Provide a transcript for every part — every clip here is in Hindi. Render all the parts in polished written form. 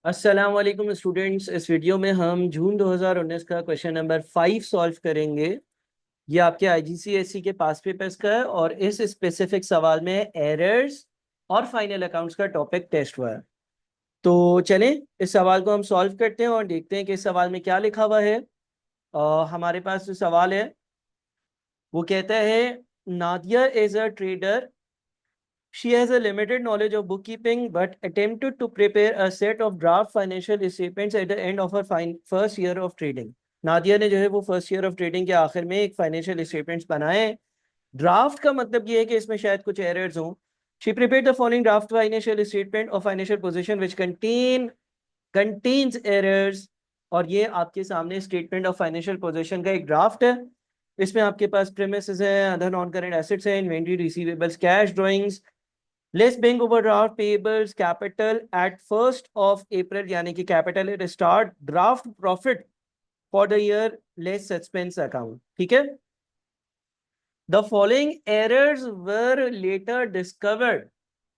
अस्सलाम वालेकुम स्टूडेंट्स। इस वीडियो में हम जून 2019 का क्वेश्चन नंबर 5 सॉल्व करेंगे। ये आपके आईजीसीएसई के पास पेपर्स का है और इस स्पेसिफिक सवाल में एरर्स और फाइनल अकाउंट्स का टॉपिक टेस्ट हुआ है। तो चलें इस सवाल को हम सॉल्व करते हैं और देखते हैं कि इस सवाल में क्या लिखा हुआ है। हमारे पास जो सवाल है वो कहता है, Nadia is a trader. She has a limited knowledge of bookkeeping but attempted to prepare a set of draft financial statements at the end of her first year of trading. Nadia ने जो है वो फर्स्ट ईयर ऑफ ट्रेडिंग के आखिर में एक फाइनेंशियल स्टेटमेंट्स बनाए। ड्राफ्ट का मतलब ये है कि इसमें शायद कुछ एरर्स हों। She prepared the following draft financial statement और financial position which contains errors. और ये आपके सामने स्टेटमेंट ऑफ फाइनेंशियल पोजीशन का एक ड्राफ्ट है। इसमें आपके पास प्रीमिसेस है, अदर नॉन करेंट एसेट्स है, inventory, receivables, cash drawings, less bank overdraft payables, capital at 1 April यानी कि capital at start, draft profit for the year, less suspense account. ठीक है। The following errors were later discovered.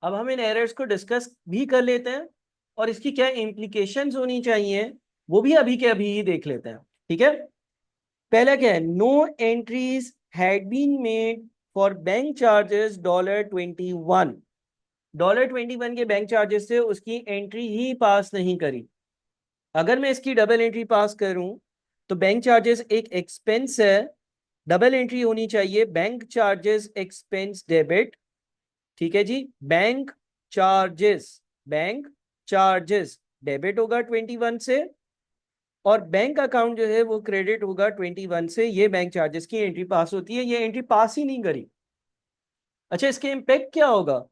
अब हम इन एरर्स को डिस्कस भी कर लेते हैं और इसकी क्या इम्प्लीकेशंस होनी चाहिए वो भी अभी के अभी ही देख लेते हैं। ठीक है। पहला क्या है, no entries had been made for bank charges $21। $21 के बैंक चार्जेस से उसकी एंट्री ही पास नहीं करी। अगर मैं इसकी डबल एंट्री पास करूं तो बैंक चार्जेस एक एक्सपेंस है, डबल एंट्री होनी चाहिए बैंक चार्जेस एक्सपेंस डेबिट। ठीक है जी। चार्जेस बैंक चार्जेस डेबिट होगा 21 से और बैंक अकाउंट जो है वो क्रेडिट होगा 21 से। ये बैंक चार्जेस की एंट्री पास होती है, ये एंट्री पास ही नहीं करी। अच्छा, इसके इम्पेक्ट क्या होगा?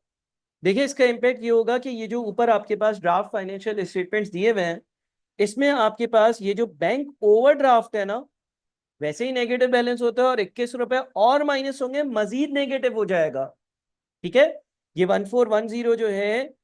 देखिए, इसका इम्पैक्ट ये होगा कि ये जो ऊपर आपके पास ड्राफ्ट फाइनेंशियल स्टेटमेंट्स दिए हुए हैं इसमें आपके पास ये जो बैंक ओवरड्राफ्ट है ना, वैसे ही नेगेटिव बैलेंस होता है और 21 रुपए और माइनस होंगे, मजीद नेगेटिव हो जाएगा। ठीक है। ये 1410 जो है,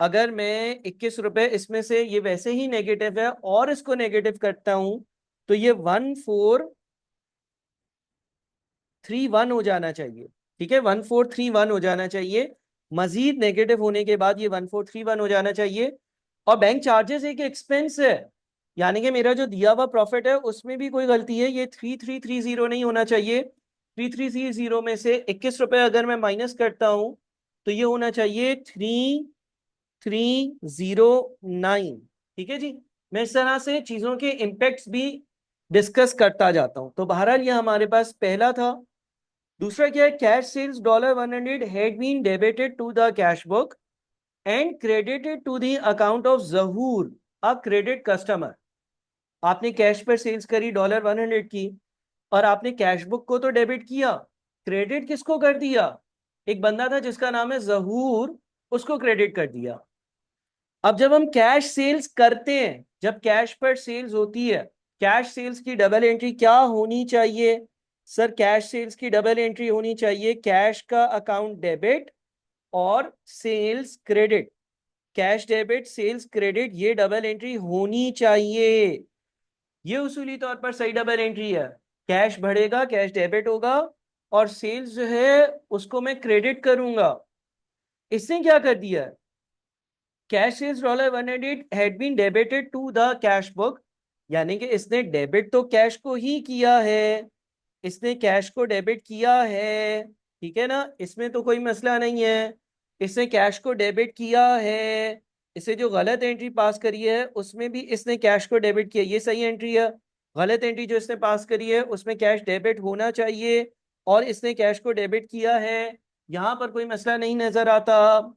अगर मैं 21 रुपए इसमें से, ये वैसे ही नेगेटिव है और इसको नेगेटिव करता हूं तो ये 1431 हो जाना चाहिए। ठीक है, 1431 हो जाना चाहिए। मजीद नेगेटिव होने के बाद ये 1431 हो जाना चाहिए। और बैंक चार्जेस एक एक्सपेंस है, यानी कि मेरा जो दिया हुआ प्रॉफिट है उसमें भी कोई गलती है, ये 3330 नहीं होना चाहिए। 3330 में से 21 रुपए अगर मैं माइनस करता हूं तो ये होना चाहिए 3309। ठीक है जी। मैं इस तरह से चीजों के इम्पेक्ट्स भी डिस्कस करता जाता हूं। तो बहरहाल ये हमारे पास पहला था। दूसरा क्या है, cash sales $100 had been debited to the cash book and credited to the account of Zahoor, a credit customer. आपने कैश पर सेल्स करी $100 की और आपने कैश बुक को तो डेबिट किया, क्रेडिट किसको कर दिया? एक बंदा था जिसका नाम है जहूर, उसको क्रेडिट कर दिया। अब जब हम कैश सेल्स करते हैं, जब कैश पर सेल्स होती है, कैश सेल्स की डबल एंट्री क्या होनी चाहिए? सर, कैश सेल्स की डबल एंट्री होनी चाहिए कैश का अकाउंट डेबिट और sales credit. Cash debit sales credit, ये डबल एंट्री होनी चाहिए। ये उसूली तौर पर सही डबल एंट्री है। कैश बढ़ेगा, कैश डेबिट होगा और सेल्स जो है उसको मैं क्रेडिट करूंगा। इसने क्या कर दिया है, cash sales $100 had been debited to the cash book, यानी कि इसने डेबिट तो कैश को ही किया है, इसने कैश को डेबिट किया है। ठीक है ना, इसमें तो कोई मसला नहीं है। इसने कैश को डेबिट किया है, इसे जो गलत एंट्री पास करी है उसमें भी इसने कैश को डेबिट किया, ये सही एंट्री है। गलत एंट्री जो इसने पास करी है उसमें कैश डेबिट होना चाहिए और इसने कैश को डेबिट किया है, यहां पर कोई मसला नहीं नजर आता।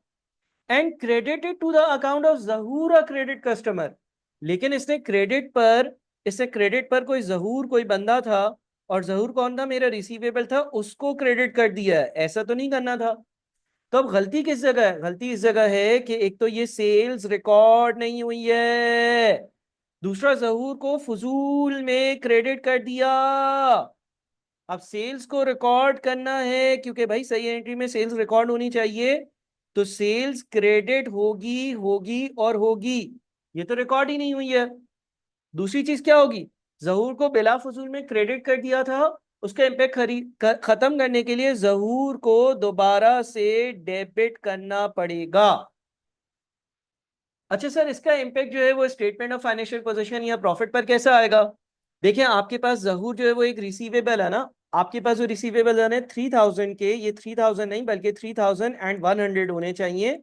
And credited to the account of Zahoor a credit customer, लेकिन इसने क्रेडिट पर कोई जहूर, कोई बंदा था और जहूर कौन था? मेरा रिसीवेबल था, उसको क्रेडिट कर दिया है। ऐसा तो नहीं करना था। तो अब गलती किस जगह है? गलती इस जगह है कि एक तो ये सेल्स रिकॉर्ड नहीं हुई है, दूसरा जहूर को फजूल में क्रेडिट कर दिया। अब सेल्स को रिकॉर्ड करना है क्योंकि भाई सही एंट्री में सेल्स रिकॉर्ड होनी चाहिए, तो सेल्स क्रेडिट होगी होगी और होगी। ये तो रिकॉर्ड ही नहीं हुई है। दूसरी चीज क्या होगी, जहूर को बिला फजूल में क्रेडिट कर दिया था, उसका इम्पैक्ट खत्म करने के लिए जहूर को दोबारा से डेबिट करना पड़ेगा। अच्छा सर, इसका इम्पैक्ट जो है वो स्टेटमेंट ऑफ फाइनेंशियल पोजीशन या प्रॉफिट पर कैसा आएगा? देखिए, आपके पास जहूर जो है वो एक रिसीवेबल है ना, आपके पास जो रिसीवेबल है 3000 के, ये 3000 नहीं बल्कि 3100 होने चाहिए,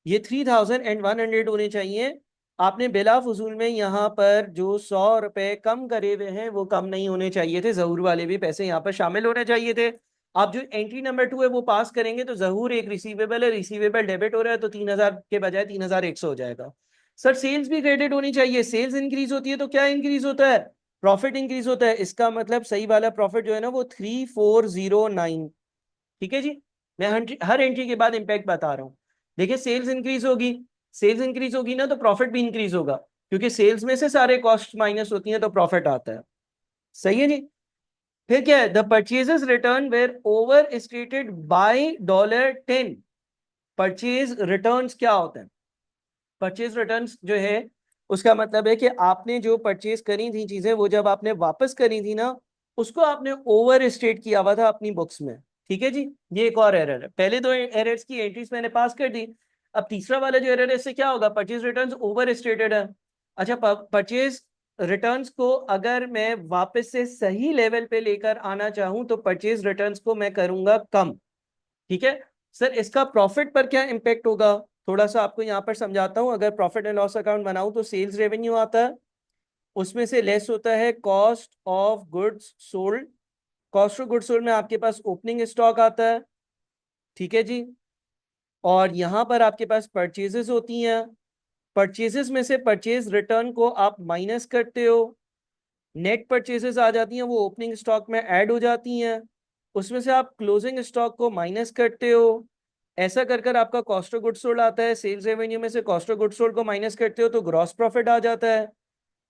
ये 3100 होने चाहिए। आपने बिला फजूल में यहाँ पर जो 100 रुपए कम करे हुए हैं वो कम नहीं होने चाहिए थे, जहूर वाले भी पैसे यहाँ पर शामिल होने चाहिए थे। आप जो एंट्री नंबर 2 है वो पास करेंगे तो जहूर एक रिसीवेबल है, रिसीवेबल डेबिट हो रहा है तो 3000 के बजाय 3100 हो जाएगा। सर सेल्स भी क्रेडिट होनी चाहिए, सेल्स इंक्रीज होती है तो क्या इंक्रीज होता है? प्रॉफिट इंक्रीज होता है। इसका मतलब सही वाला प्रॉफिट जो है ना वो 3409। ठीक है जी, मैं हर एंट्री के बाद इंपैक्ट बता रहा हूँ। देखिए, सेल्स इंक्रीज होगी, सेल्स इंक्रीज होगी ना तो प्रॉफिट भी इंक्रीज होगा, क्योंकि सेल्स में से सारे कॉस्ट माइनस होती हैं तो प्रॉफिट आता है। सही है जी। फिर क्या है, the purchases return were over stated by $10। Purchase returns क्या होते हैं? परचेज रिटर्न्स जो है उसका मतलब है कि आपने जो परचेज करी थी चीजें, वो जब आपने वापस करी थी ना, उसको आपने ओवर स्टेट किया हुआ था अपनी बुक्स में। ठीक है जी, ये एक और एरर है। पहले दो एरर्स की एंट्रीज मैंने पास कर दी, अब तीसरा वाला जो एरर है इससे क्या होगा? परचेज रिटर्न्स ओवर स्टेटेड है। अच्छा, परचेज रिटर्न्स को अगर मैं वापस से सही लेवल पे लेकर आना चाहूं तो परचेज रिटर्न्स को मैं करूंगा कम। ठीक है सर, इसका प्रॉफिट पर क्या इंपैक्ट होगा? थोड़ा सा आपको यहाँ पर समझाता हूँ। अगर प्रॉफिट एंड लॉस अकाउंट बनाऊं तो सेल्स रेवेन्यू आता है, उसमें से लेस होता है cost of goods sold. Cost of goods sold में आपके पास ओपनिंग स्टॉक आता है। ठीक है जी, और यहाँ पर आपके पास परचेजेस होती हैं। परचेजेस में से परचेज रिटर्न को आप माइनस करते हो, नेट परचेजेस आ जाती हैं, वो ओपनिंग स्टॉक में ऐड हो जाती हैं। उसमें से आप क्लोजिंग स्टॉक को माइनस करते हो। ऐसा कर कर आपका कॉस्ट ऑफ गुड्स सोल्ड आता है। सेल्स रेवेन्यू में से कॉस्ट ऑफ गुड्स सोल्ड को माइनस करते हो तो ग्रॉस प्रॉफिट आ जाता है।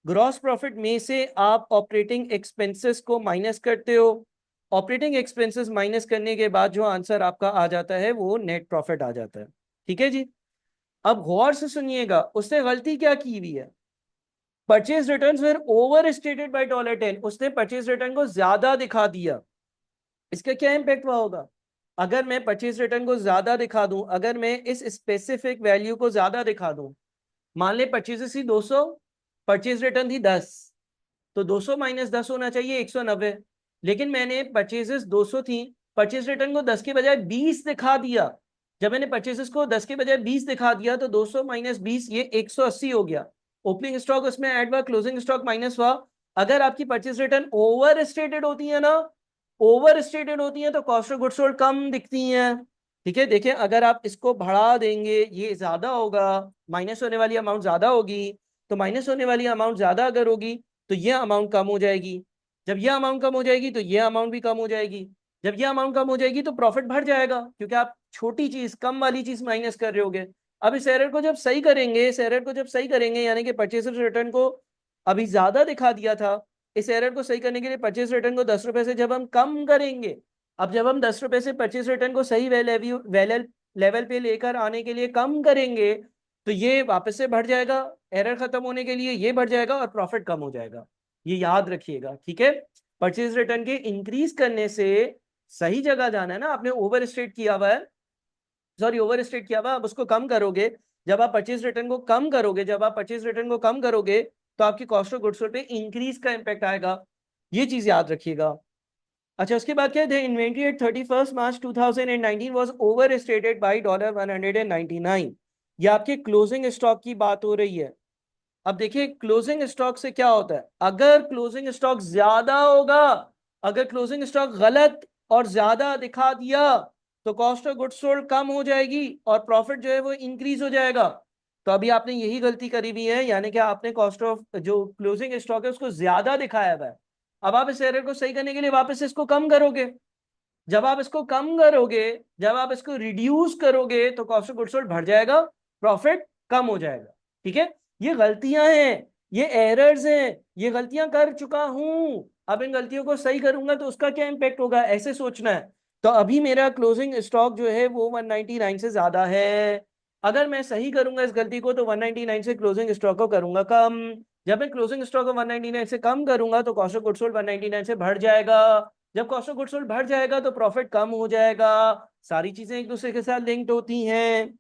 ग्रॉस प्रॉफिट में से आप ऑपरेटिंग एक्सपेंसेस को माइनस करते हो। ऑपरेटिंग एक्सपेंसेस माइनस करने के बाद जो आंसर आपका आ जाता है वो नेट प्रॉफिट आ जाता है। ठीक है जी। अब गौर से सुनिएगा, उसने गलती क्या की हुई है? Purchase returns were over stated by $10। उसने परचेज रिटर्न को ज्यादा दिखा दिया। इसका क्या इम्पैक्ट हुआ होगा? अगर मैं परचेज रिटर्न को ज्यादा दिखा दूं, अगर मैं इस स्पेसिफिक वैल्यू को ज्यादा दिखा दूं, मान ले परचेजेस थी 200, परचेज रिटर्न थी 10, तो 200 माइनस 10 होना चाहिए 190। लेकिन मैंने परचेजेस 200 थी, परचेज रिटर्न को 10 के बजाय 20 दिखा दिया। जब मैंने परचेजेस को 10 के बजाय 20 दिखा दिया तो 200 माइनस 20 ये 180 हो गया। ओपनिंग स्टॉक उसमें ऐड हुआ, क्लोजिंग स्टॉक माइनस हुआ। अगर आपकी परचेज रिटर्न ओवर स्टेटेड होती है ना, ओवर स्टेटेड होती है तो कॉस्ट ऑफ गुड्स सोल्ड कम दिखती हैं। ठीक है, देखिए अगर आप इसको बढ़ा देंगे ये ज्यादा होगा, माइनस होने वाली अमाउंट ज्यादा होगी, तो माइनस होने वाली अमाउंट ज्यादा अगर होगी तो ये अमाउंट कम हो जाएगी। जब ये अमाउंट कम हो जाएगी तो ये अमाउंट भी कम हो जाएगी। जब ये अमाउंट कम हो जाएगी तो प्रॉफिट बढ़ जाएगा, क्योंकि आप छोटी चीज कम वाली चीज माइनस कर रहे होगे। अब इस एरर को जब सही करेंगे, इस एरर को जब सही करेंगे, यानी कि परचेज रिटर्न को अभी ज्यादा दिखा दिया था, इस एरर को सही करने के लिए परचेज रिटर्न को 10 रुपए से जब हम कम करेंगे, अब जब हम 10 रुपए से परचेज रिटर्न को सही लेवल पे लेकर आने के लिए कम करेंगे तो ये वापस से बढ़ जाएगा। एरर खत्म होने के लिए ये बढ़ जाएगा और प्रॉफिट कम हो जाएगा। ये याद रखिएगा, ठीक है। परचेज रिटर्न के इंक्रीज करने से सही जगह जाना है ना, आपने ओवर स्टेट किया हुआ है, सॉरी ओवर स्टेट किया हुआ, अब उसको कम करोगे। जब आप परचेज रिटर्न को कम करोगे, जब आप परचेज रिटर्न को कम करोगे तो आपकी कॉस्ट ऑफ गुड्स सोल्ड पे इंक्रीज का इंपैक्ट आएगा। ये चीज याद रखिएगा। अच्छा, उसके बाद क्या है, inventory at 31 March 2019 was over stated by $199। ये आपके क्लोजिंग स्टॉक की बात हो रही है। अब देखिए क्लोजिंग स्टॉक से क्या होता है, अगर क्लोजिंग स्टॉक ज्यादा होगा, अगर क्लोजिंग स्टॉक गलत और ज्यादा दिखा दिया तो कॉस्ट ऑफ गुड्स सोल्ड कम हो जाएगी और प्रॉफिट जो है वो इंक्रीज हो जाएगा। तो अभी आपने यही गलती करी हुई है, यानी कि आपने कॉस्ट ऑफ जो क्लोजिंग स्टॉक है उसको ज्यादा दिखाया हुआ है। अब आप इस एरर को सही करने के लिए वापस से इसको कम करोगे। जब आप इसको कम करोगे, जब आप इसको रिड्यूस करोगे तो कॉस्ट ऑफ गुड्स सोल्ड बढ़ जाएगा, प्रॉफिट कम हो जाएगा। ठीक है, ये गलतियां हैं, ये एरर्स हैं, ये गलतियां कर चुका हूं, अब इन गलतियों को सही करूंगा तो उसका क्या इंपैक्ट होगा, ऐसे सोचना है। तो अभी मेरा क्लोजिंग स्टॉक जो है वो 199 से ज्यादा है। अगर मैं सही करूंगा इस गलती को तो 199 से क्लोजिंग स्टॉक को करूंगा कम। जब मैं क्लोजिंग स्टॉक को 199 से कम करूंगा तो कॉस्ट ऑफ गुड्स सोल्ड 199 से बढ़ जाएगा। जब कॉस्ट ऑफ गुड्स सोल्ड बढ़ जाएगा तो प्रॉफिट कम हो जाएगा। सारी चीजें एक दूसरे के साथ लिंक्ड होती हैं।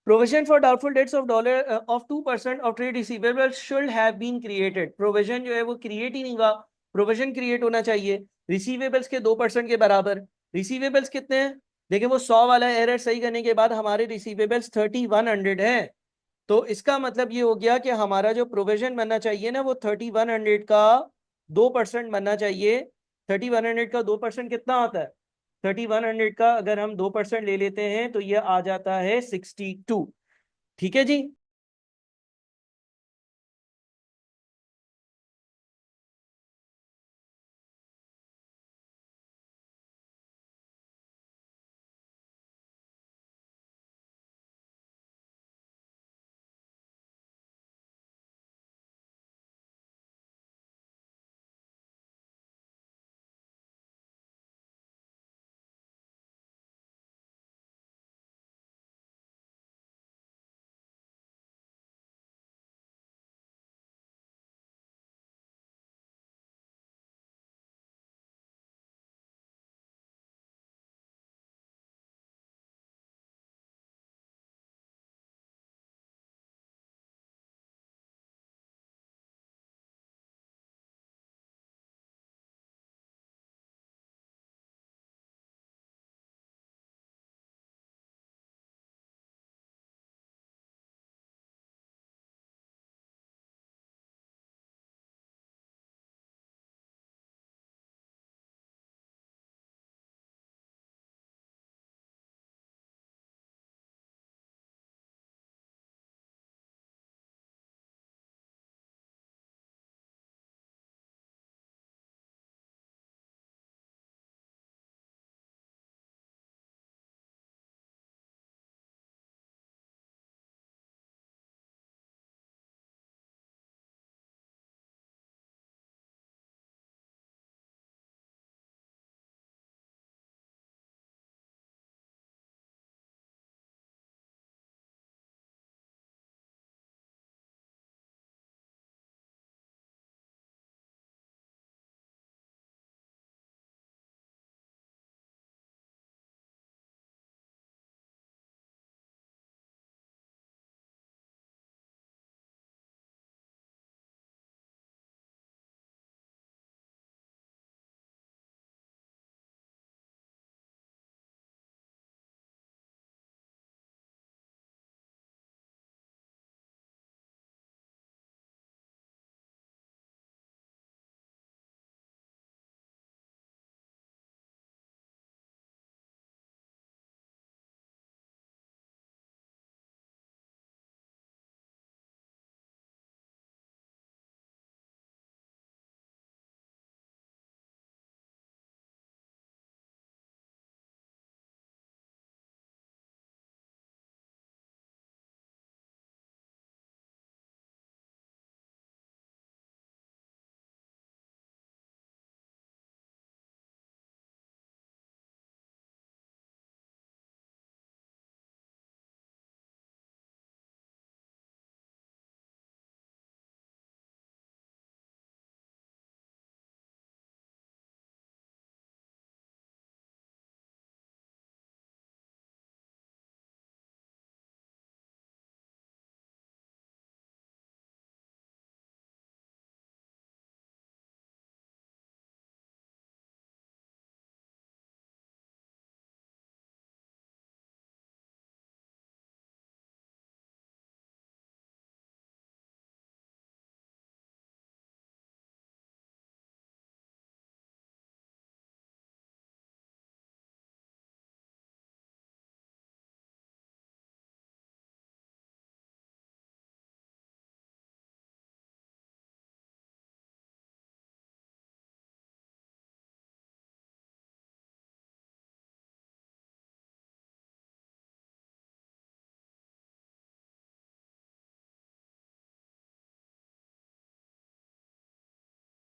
Provision for doubtful debts of dollar of 2% of trade receivable should have been created. Provision जो है वो क्रिएट ही नहीं हुआ, प्रोविजन क्रिएट होना चाहिए रिसीवेबल्स के 2% के बराबर। रिसीवेबल्स कितने हैं? देखिए वो 100 वाला एरर सही करने के बाद हमारे रिसीवेबल्स 3100 है। तो इसका मतलब ये हो गया कि हमारा जो प्रोविजन बनना चाहिए ना वो 3100 का 2% बनना चाहिए। 3100 का 2% कितना होता है? 3100 का अगर हम 2% ले लेते हैं तो ये आ जाता है 62। ठीक है जी।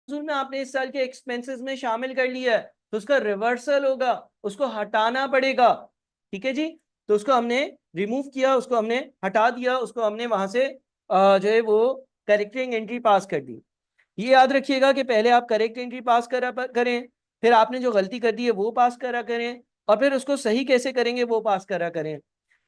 में आपने इस साल के एक्सपेंसेस में शामिल कर लिया है तो उसका रिवर्सल होगा, उसको हटाना पड़ेगा। ठीक है जी। तो उसको हमने रिमूव किया, उसको हमने हटा दिया, उसको हमने वहां से जो है वो करेक्टिंग एंट्री पास कर दी। ये याद रखिएगा कि पहले आप करेक्ट एंट्री पास करें, फिर आपने जो गलती कर दी है वो पास करा करें, और फिर उसको सही कैसे करेंगे वो पास करा करें।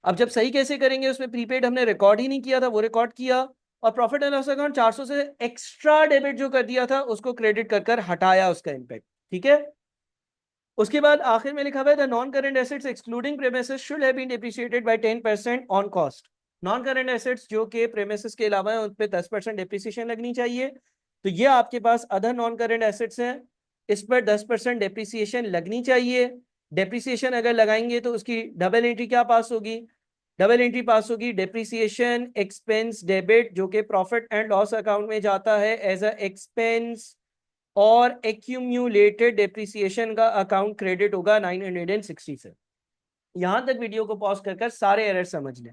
अब जब सही कैसे करेंगे, उसमें प्रीपेड हमने रिकॉर्ड ही नहीं किया था, वो रिकॉर्ड किया और प्रॉफिट एंड लॉस अकाउंट 400 से एक्स्ट्रा डेबिट जो कर दिया था उसको क्रेडिट कर कर हटाया उसका इम्पैक्ट। ठीक है, उसके बाद आखिर में लिखा हुआ है the non current assets excluding premises should have been depreciated by 10% on cost. Non current assets जो कि प्रीमिसेस के अलावा है उन पे 10% डेप्रिसिएशन लगनी चाहिए। तो ये आपके पास अदर नॉन करेंट एसेट्स हैं, इस पर 10% डेप्रिसिएशन लगनी चाहिए। डेप्रिसिएशन अगर लगाएंगे तो उसकी डबल एंट्री क्या पास होगी, डबल एंट्री पास होगी डेप्रिसिएशन एक्सपेंस डेबिट, जो कि प्रॉफिट एंड लॉस अकाउंट में जाता है एज अ एक्सपेंस, और एक्यूम्यूलेटेड डेप्रिसिएशन का अकाउंट क्रेडिट होगा 960 से। यहां तक वीडियो को पॉज कर कर सारे एरर समझ लें।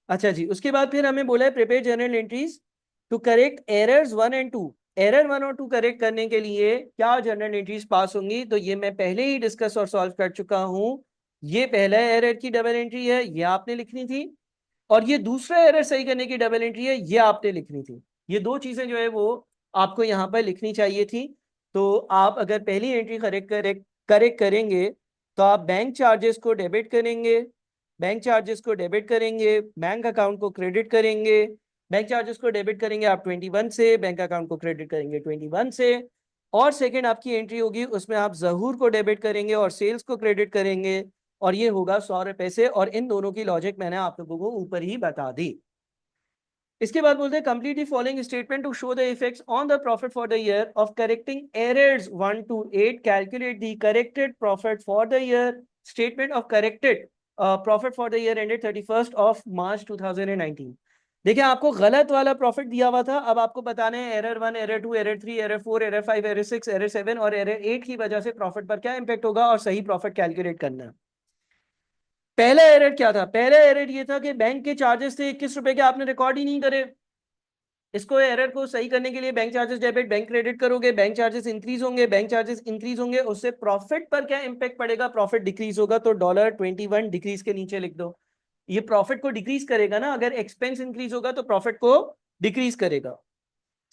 अच्छा जी, उसके बाद फिर हमें बोला है prepare journal entries to correct errors 1 और 2। एरर 1 और 2 करेक्ट करने के लिए क्या जर्नल एंट्रीज पास होंगी, तो ये मैं पहले ही डिस्कस और सॉल्व कर चुका हूं। ये पहला एरर की डबल एंट्री है, ये आपने लिखनी थी, और ये दूसरा एरर सही करने की डबल एंट्री है, ये आपने लिखनी थी। ये दो चीजें जो है वो आपको यहाँ पर लिखनी चाहिए थी। तो आप अगर पहली एंट्री करेक्ट करेक्ट करेक्ट करेंगे तो आप बैंक चार्जेस को डेबिट करेंगे, बैंक चार्जेस को डेबिट करेंगे, बैंक अकाउंट को क्रेडिट करेंगे। बैंक चार्जेस को डेबिट करेंगे आप 21 से, बैंक अकाउंट को क्रेडिट करेंगे 21 से। और सेकंड आपकी एंट्री होगी उसमें आप जहूर को डेबिट करेंगे और सेल्स को क्रेडिट करेंगे, और ये होगा 100 रुपए से। और इन दोनों की लॉजिक मैंने आप लोगों को ऊपर ही बता दी। इसके बाद बोलते हैं complete the following statement to show the effects on the profit for the year of correcting errors 1 to 8, calculate the corrected profit for the year, statement of corrected profit for the year ended 31st of March 2019। देखिए आपको गलत वाला प्रॉफिट दिया हुआ था, अब आपको बताने हैं error 1, error 2, error 3, error 4, error 5, error 6, error 7 और एरर 8 की वजह से प्रॉफिट पर क्या इंपैक्ट होगा और सही प्रॉफिट कैलकुलेट करना है। पहला एरर क्या था, पहला एरर ये था कि बैंक के चार्जेस थे 21 रुपए के, आपने रिकॉर्ड ही नहीं करे। इसको एरर को सही करने के लिए bank charges debit bank credit करोगे, बैंक चार्जेस इंक्रीज होंगे, बैंक चार्जेस इंक्रीज होंगे, उससे प्रॉफिट पर क्या इंपैक्ट पड़ेगा, प्रॉफिट डिक्रीज होगा। तो $21 डिक्रीज के नीचे लिख दो, ये प्रॉफिट को डिक्रीज करेगा ना, अगर एक्सपेंस इंक्रीज होगा तो प्रॉफिट को डिक्रीज करेगा।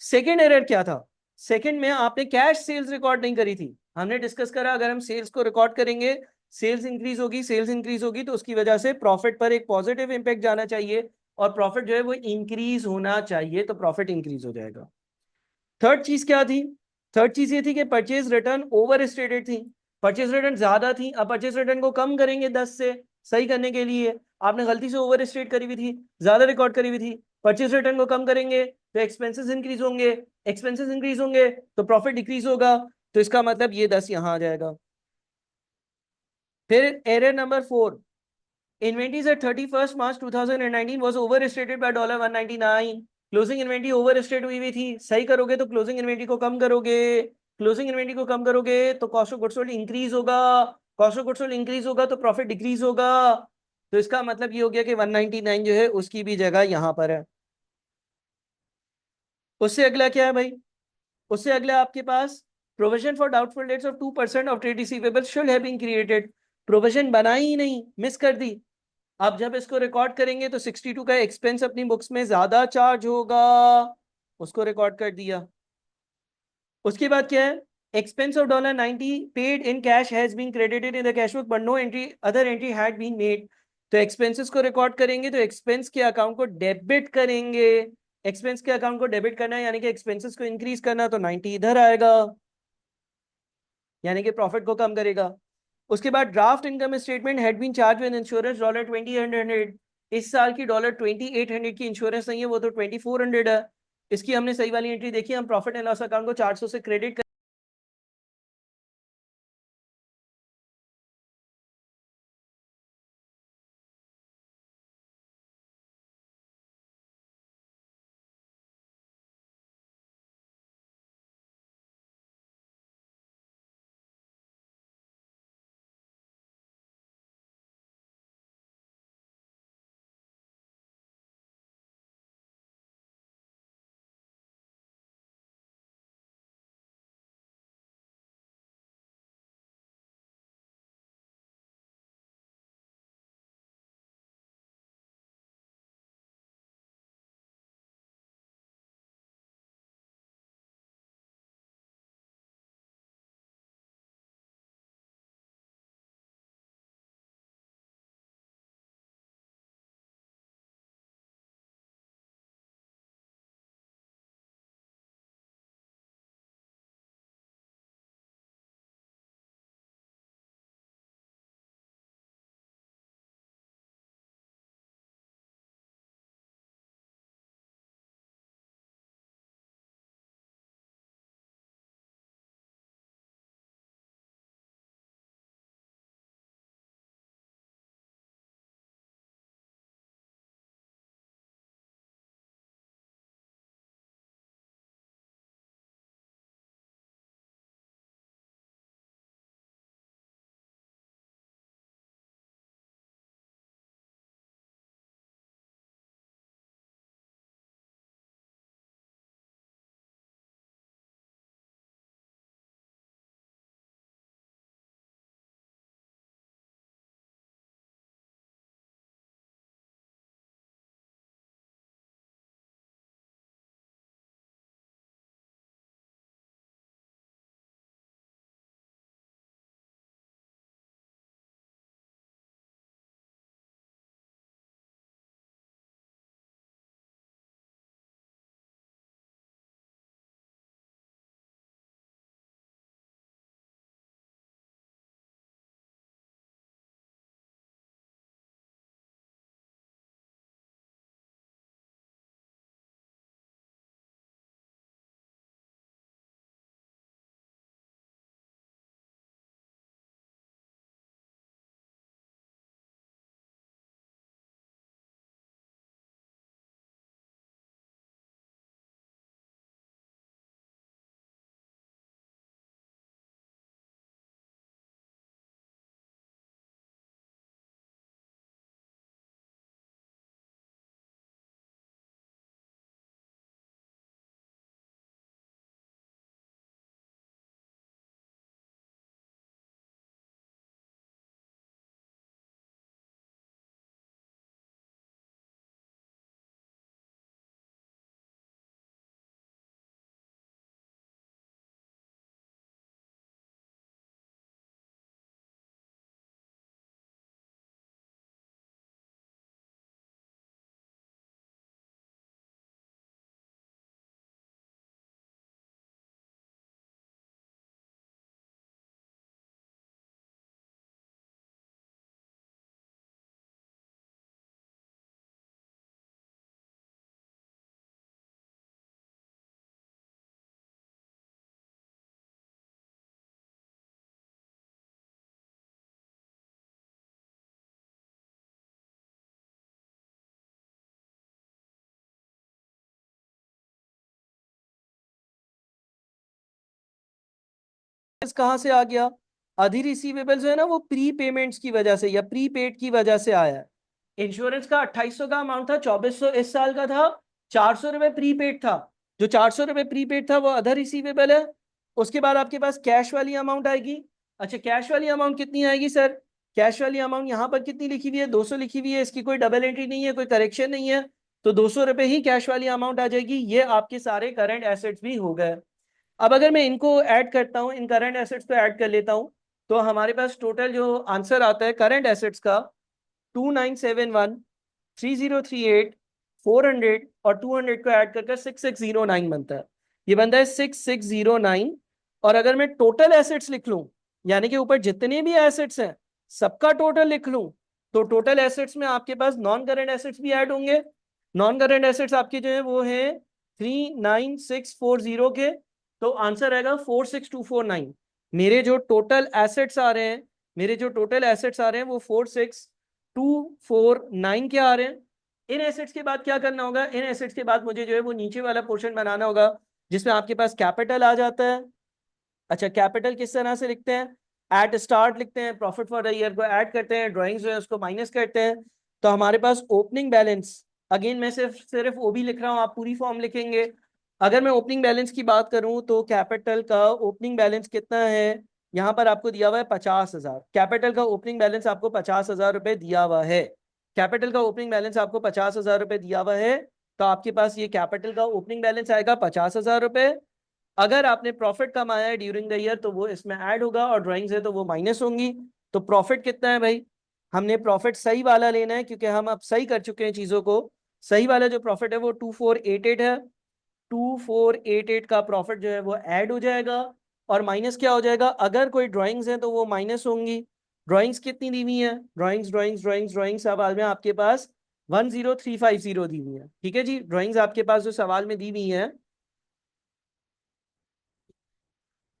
सेकेंड एरर क्या था, सेकेंड में आपने कैश सेल्स रिकॉर्ड नहीं करी थी। हमने डिस्कस करा अगर हम सेल्स को रिकॉर्ड करेंगे, सेल्स इंक्रीज होगी, सेल्स इंक्रीज होगी तो उसकी वजह से प्रॉफिट पर एक पॉजिटिव इंपैक्ट जाना चाहिए, और प्रॉफिट जो है वो इंक्रीज होना चाहिए, तो प्रॉफिट इंक्रीज हो जाएगा। थर्ड चीज क्या थी, थर्ड चीज ये थी कि परचेज रिटर्न ओवर स्टेटेड थी, परचेज रिटर्न ज्यादा थी। अब परचेज रिटर्न को कम करेंगे 10 से, सही करने के लिए आपने गलती से ओवर स्टेट करी हुई थी, ज्यादा रिकॉर्ड करी हुई थी। परचेज रिटर्न को कम करेंगे तो एक्सपेंसेस इंक्रीज होंगे, एक्सपेंसेस इंक्रीज होंगे तो प्रॉफिट डिक्रीज होगा, तो इसका मतलब ये 10 यहां आ जाएगा। फिर error number 4, inventories at 31st March 2019 was overstated by $199। Closing inventory overstate हुई थी, सही करोगे तो क्लोजिंग इन्वेंट्री को कम करोगे, क्लोजिंग इन्वेंट्री को कम करोगे तो cost of goods sold increase होगा, cost of goods sold increase होगा तो प्रॉफिट डिक्रीज होगा। तो इसका मतलब ये हो गया कि 199 जो है उसकी भी जगह यहां पर है। उससे अगला क्या है भाई, उससे अगला आपके पास provision for doubtful debts of 2% of trade receivables should have been created. Provision बनाई ही नहीं, मिस कर दी। अब जब इसको रिकॉर्ड करेंगे तो 62 का एक्सपेंस अपनी बुक्स में ज्यादा चार्ज होगा, उसको रिकॉर्ड कर दिया। उसके बाद क्या है, expense of $90 paid in cash has been credited in the cash book but no entry other entry had been made. तो एक्सपेंसेस को रिकॉर्ड करेंगे तो एक्सपेंस के अकाउंट को डेबिट करेंगे, एक्सपेंस के अकाउंट को डेबिट करना है यानी कि एक्सपेंसेस को इंक्रीज करना, तो 90 इधर आएगा यानी कि प्रॉफिट को कम करेगा। उसके बाद draft income statement had been charge with insurance $20,800। इस साल की $2800 की इंश्योरेंस नहीं है, वो तो 2400 है। इसकी हमने सही वाली एंट्री देखी, हम प्रॉफिट एंड लॉस अकाउंट को 400 से क्रेडिट कहाँ से आ गया? आधी रिसीवेबल्स है ना, वो प्री पेमेंट्स की वजह से या प्री पेड की वजह से आया है। इंश्योरेंस का 2800 का अमाउंट था, 2400 इस साल का था, 400 रुपए प्री पेड था। जो 400 रुपए प्री पेड था वो अदर रिसीवेबल है। उसके बाद आपके पास कैश वाली अमाउंट आएगी। अच्छा, कैश वाली अमाउंट कितनी आएगी सर? कैश वाली अमाउंट यहाँ पर कितनी लिखी हुई है? 200 लिखी हुई है, इसकी कोई डबल एंट्री नहीं है, कोई करेक्शन नहीं है, तो 200 रुपए ही कैश वाली अमाउंट आ जाएगी। ये आपके सारे करंट एसेट्स भी हो गए। अब अगर मैं इनको ऐड करता हूँ, इन करंट एसेट्स को ऐड कर लेता हूँ, तो हमारे पास टोटल जो आंसर आता है करंट एसेट्स का 2971, 3038, 400 और 200 को ऐड करके 6609 बनता है। ये बनता है 6609। और अगर मैं टोटल एसेट्स लिख लूं, यानी कि ऊपर जितने भी एसेट्स हैं सबका टोटल लिख लूं, तो टोटल एसेट्स में आपके पास नॉन करंट एसेट्स भी ऐड होंगे। नॉन करंट एसेट्स आपके जो है वो है 39640 के, तो आंसर आएगा 46249। मेरे जो टोटल एसेट्स आ रहे हैं, मेरे जो टोटल एसेट्स आ रहे हैं वो 46249 के आ रहे हैं। इन एसेट्स के बाद क्या करना होगा? इन एसेट्स के बाद मुझे जो है वो नीचे वाला पोर्शन बनाना होगा जिसमें आपके पास कैपिटल आ जाता है। अच्छा, कैपिटल किस तरह से लिखते हैं? एट स्टार्ट लिखते हैं, प्रॉफिट फॉर द ईयर को ऐड करते हैं, ड्राइंग्स जो है उसको माइनस करते हैं, तो हमारे पास ओपनिंग बैलेंस, अगेन मैं सिर्फ ओबी लिख रहा हूँ, आप पूरी फॉर्म लिखेंगे। अगर मैं ओपनिंग बैलेंस की बात करूं तो कैपिटल का ओपनिंग बैलेंस कितना है? यहाँ पर आपको दिया हुआ है 50,000। कैपिटल का ओपनिंग बैलेंस आपको 50,000 रुपए दिया हुआ है। कैपिटल का ओपनिंग बैलेंस आपको 50,000 रुपए दिया हुआ है, तो आपके पास ये कैपिटल का ओपनिंग बैलेंस आएगा 50,000 रुपए। अगर आपने प्रॉफिट कमाया है ड्यूरिंग द ईयर तो वो इसमें ऐड होगा, और ड्राइंग्स है तो वो माइनस होंगी। तो प्रॉफिट कितना है भाई? हमने प्रॉफिट सही वाला लेना है, क्योंकि हम अब सही कर चुके हैं चीजों को। सही वाला जो प्रॉफिट है वो 2488 है। 2488 का प्रॉफिट जो है वो ऐड हो जाएगा, और माइनस क्या हो जाएगा? अगर कोई ड्राइंग्स है तो वो माइनस होंगी। ड्राइंग्स कितनी दी हुई है? ड्राइंग्स सवाल में आपके पास 10350 दी हुई है। ठीक है जी, ड्राइंग्स आपके पास जो सवाल में दी हुई है,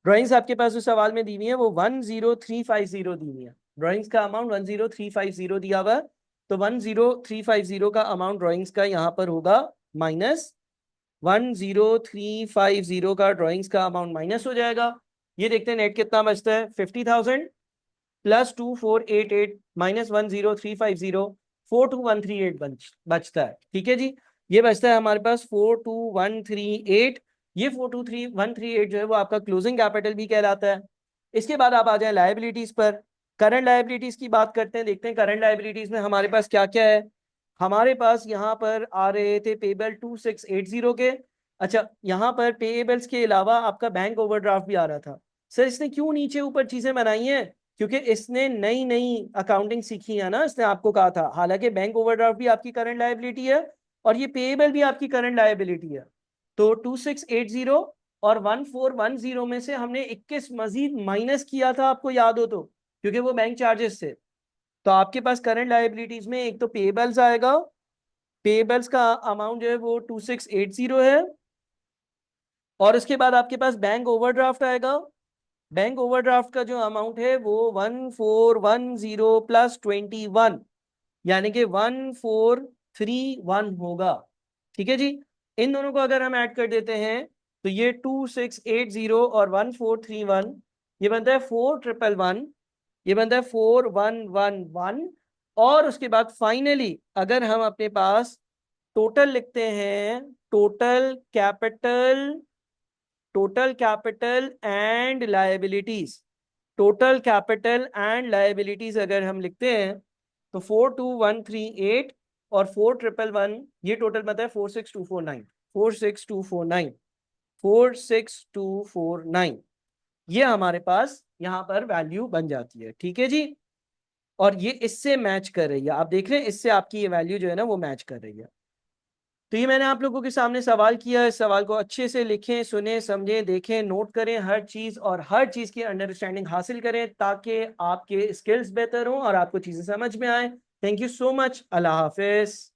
ड्राइंग्स आपके पास जो सवाल में दी हुई है वो 10350 दी हुई है। ड्राइंग्स का अमाउंट 10350 दिया हुआ है, तो 10350 का अमाउंट ड्राइंग्स का यहाँ पर होगा माइनस। 10350 का ड्राइंग्स का अमाउंट माइनस हो जाएगा। ये देखते हैं नेट कितना बचता है। 50,000 प्लस 2488 माइनस 10350, 42138 बचता है। ठीक है जी, ये बचता है हमारे पास 42138। ये 42138 जो है वो आपका क्लोजिंग कैपिटल भी कहलाता है। इसके बाद आप आ जाए लायबिलिटीज पर। करंट लायबिलिटीज की बात करते हैं, देखते हैं करंट लायबिलिटीज में हमारे पास क्या क्या है। हमारे पास यहाँ पर आ रहे थे पेबल 2680 के। अच्छा, यहाँ पर पेएबल्स के अलावा आपका बैंक ओवरड्राफ्ट भी आ रहा था। सर इसने क्यों नीचे ऊपर चीजें बनाई हैं? क्योंकि इसने नई नई अकाउंटिंग सीखी है ना, इसने आपको कहा था। हालांकि बैंक ओवरड्राफ्ट भी आपकी करंट लायबिलिटी है और ये पेएबल भी आपकी करंट लायबिलिटी है। तो 2680 और 1410 में से हमने 21 मजीद माइनस किया था, आपको याद हो तो, क्योंकि वो बैंक चार्जेस थे। तो आपके पास करंट लायबिलिटीज में एक तो पेएबल्स आएगा, पेएबल्स का अमाउंट जो है वो 2680 है, और उसके बाद आपके पास बैंक ओवरड्राफ्ट आएगा। बैंक ओवरड्राफ्ट का जो अमाउंट है वो 1410 प्लस 21, यानी कि 1431 होगा। ठीक है जी, इन दोनों को अगर हम ऐड कर देते हैं तो ये 2680 और 1431, ये बनता है 4111, ये बनता है 4111। और उसके बाद फाइनली अगर हम अपने पास टोटल लिखते हैं, total capital and liabilities, total capital and liabilities अगर हम लिखते हैं तो 42138 और 4111, ये टोटल बनता है 46249। 46249, 46249, ये हमारे पास यहाँ पर वैल्यू बन जाती है। ठीक है जी, और ये इससे मैच कर रही है, आप देख रहे हैं इससे आपकी ये वैल्यू जो है ना वो मैच कर रही है। तो ये मैंने आप लोगों के सामने सवाल किया है। इस सवाल को अच्छे से लिखें, सुने, समझें, देखें, नोट करें हर चीज, और हर चीज की अंडरस्टैंडिंग हासिल करें ताकि आपके स्किल्स बेहतर हों और आपको चीजें समझ में आए। Thank you so much. Allah Hafiz.